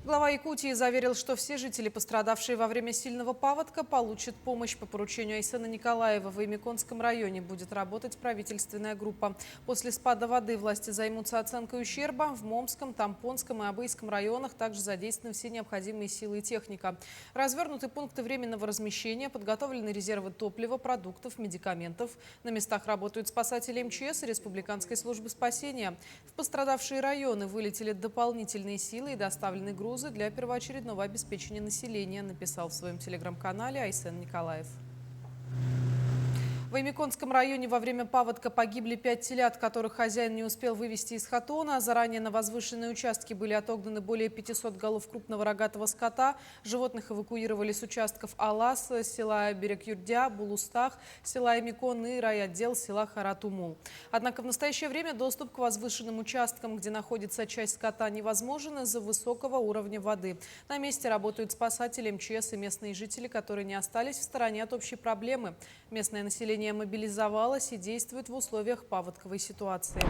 Глава Якутии заверил, что все жители, пострадавшие во время сильного паводка, получат помощь. По поручению Айсена Николаева в Имяконском районе будет работать правительственная группа. После спада воды власти займутся оценкой ущерба. В Момском, Тампонском и Абыйском районах также задействованы все необходимые силы и техника. Развернуты пункты временного размещения, подготовлены резервы топлива, продуктов, медикаментов. На местах работают спасатели МЧС и Республиканской службы спасения. В пострадавшие районы вылетели дополнительные силы и доставлены грузы для первоочередного обеспечения населения, написал в своем телеграм-канале Айсен Николаев. В Имяконском районе во время паводка погибли 5 телят, которых хозяин не успел вывести из хатона. Заранее на возвышенные участки были отогнаны более 500 голов крупного рогатого скота. Животных эвакуировали с участков Алас, села Берек-Юрдя, Булустах, села Имякон и райотдел села Харатумул. Однако в настоящее время доступ к возвышенным участкам, где находится часть скота, невозможен из-за высокого уровня воды. На месте работают спасатели, МЧС и местные жители, которые не остались в стороне от общей проблемы. Местное население мобилизовалось и действует в условиях паводковой ситуации.